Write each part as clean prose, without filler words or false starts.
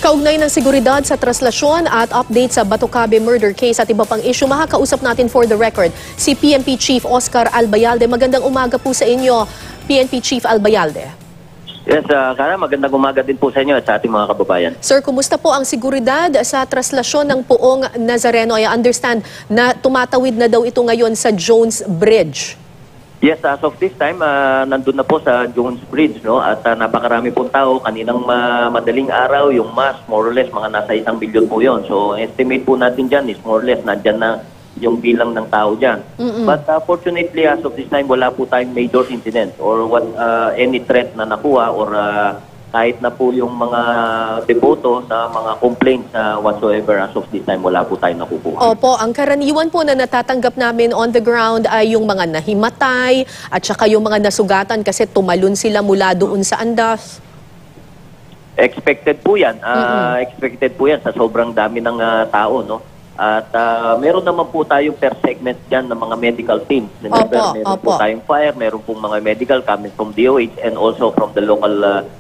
Kaugnay ng seguridad sa traslasyon at update sa Batucabe murder case at iba pang issue, makakausap natin for the record si PNP Chief Oscar Albayalde. Magandang umaga po sa inyo, PNP Chief Albayalde. Yes, Kara, magandang umaga din po sa inyo at sa ating mga kababayan. Sir, kumusta po ang seguridad sa traslasyon ng Poong Nazareno? I understand na tumatawid na daw ito ngayon sa Jones Bridge. Yes, as of this time, nandun na po sa Jones Bridge, no? At napakarami pong tao. Kaninang madaling araw, yung mass, more or less, mga nasa 1 billion po yun. So, estimate po natin dyan is more or less, nandyan na yung bilang ng tao dyan. But fortunately, as of this time, wala po tayong major incident or any threat na nakuha or kahit na po yung mga deboto na mga complaints whatsoever, as of this time, wala po tayong nakukuha. Opo, ang karaniwan po na natatanggap namin on the ground ay yung mga nahimatay at saka yung mga nasugatan kasi tumalon sila mula doon sa andas. Expected po yan. Expected po yan sa sobrang dami ng tao, no? At meron naman po tayong per segment dyan ng mga medical teams. Remember, meron po tayong fire, meron pong mga medical coming from DOH and also from the local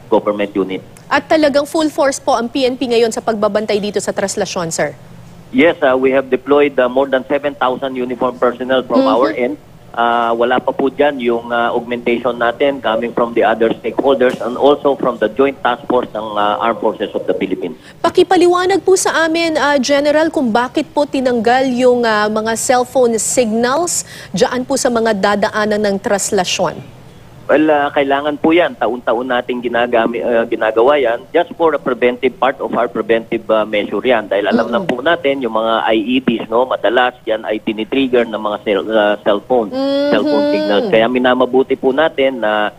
government unit. At talagang full force po ang PNP ngayon sa pagbabantay dito sa traslasyon, sir? Yes, we have deployed more than 7,000 uniformed personnel from our end. Wala pa po dyan yung augmentation natin coming from the other stakeholders and also from the Joint Task Force ng Armed Forces of the Philippines. Pakipaliwanag po sa amin, General, kung bakit po tinanggal yung mga cellphone signals dyan po sa mga dadaanan ng traslasyon. Well, kailangan po yan. Taon-taon nating ginagawa yan just for a preventive part of our preventive measure yan. Dahil alam na po natin yung mga IEDs, no, madalas yan ay tinitrigger ng mga cellphone signals. Kaya minamabuti po natin na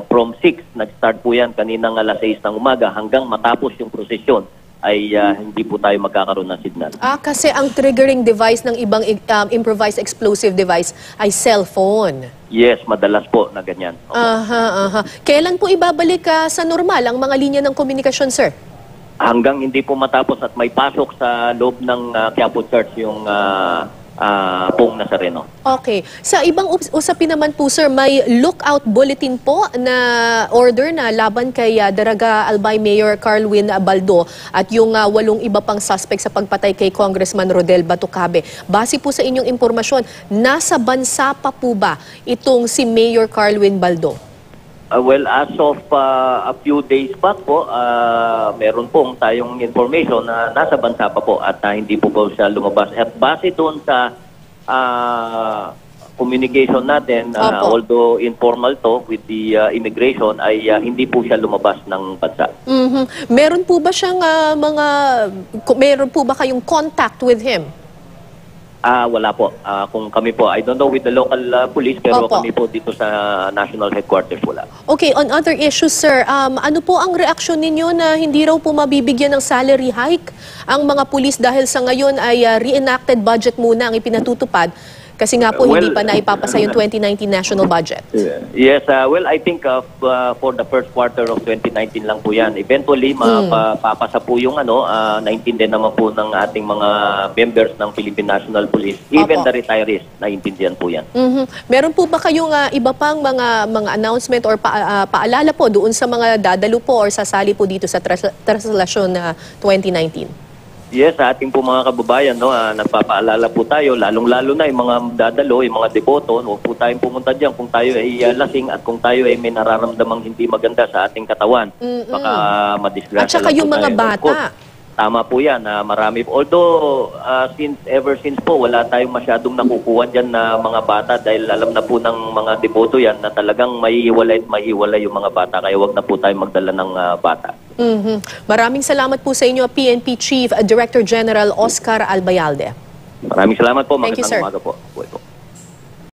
from 6, nag-start po yan kaninang alas 6 ng umaga hanggang matapos yung prosesyon ay hindi po tayo magkakaroon ng signal. Kasi ang triggering device ng ibang improvised explosive device ay cellphone. Yes, madalas po na ganyan. Kailan po ibabalik sa normal ang mga linya ng komunikasyon, sir? Hanggang hindi po matapos at may pasok sa loob ng Quiapo Church yung Poong Nazareno. Okay. Sa ibang usapin naman po, sir, may lookout bulletin po na order na laban kay Daraga Albay Mayor Carlwin Baldo at yung 8 iba pang suspect sa pagpatay kay Congressman Rodel Batucabe. Base po sa inyong impormasyon, nasa bansa pa po ba itong si Mayor Carlwin Baldo? Well, as of a few days back po, meron pong tayong information na nasa bansa pa po at hindi po siya lumabas. At base doon sa communication natin, although informal to with the immigration, ay hindi po siya lumabas ng bansa. Meron po ba siyang meron po ba kayong contact with him? Wala po. Kung kami po, I don't know with the local police, pero kami po dito sa national headquarters wala. Okay, on other issues, sir, ano po ang reaksyon ninyo na hindi raw po mabibigyan ng salary hike ang mga pulis dahil sa ngayon ay reenacted budget muna ang ipinatutupad? Kasi nga po, hindi pa naipapasa yung 2019 national budget. Yes, well, I think for the first quarter of 2019 lang po yan. Eventually, mapapasa po yung naintindihan naman po ng ating mga members ng Philippine National Police. Even the retirees, naintindihan po yan. Meron po ba kayong iba pang mga announcement or paalala po doon sa mga dadalo po or sasali po dito sa traslasyon na 2019? Yes, sa ating po mga kababayan, no, nagpapaalala po tayo, lalong-lalo na yung mga dadalo, yung mga deboto, huwag po tayong pumunta dyan kung tayo ay lasing at kung tayo ay may nararamdamang hindi maganda sa ating katawan. Baka madisgrasya. At saka yung mga bata. Tama po yan. Marami. Although, ever since po, wala tayong masyadong nakukuha dyan na mga bata dahil alam na po ng mga deboto yan na talagang mahihiwalay at mahihiwalay yung mga bata. Kaya wag na po tayong magdala ng bata. Maraming salamat po sa inyo, PNP Chief Director General Oscar Albayalde. Maraming salamat po. Thank you, sir. Magandang umaga po.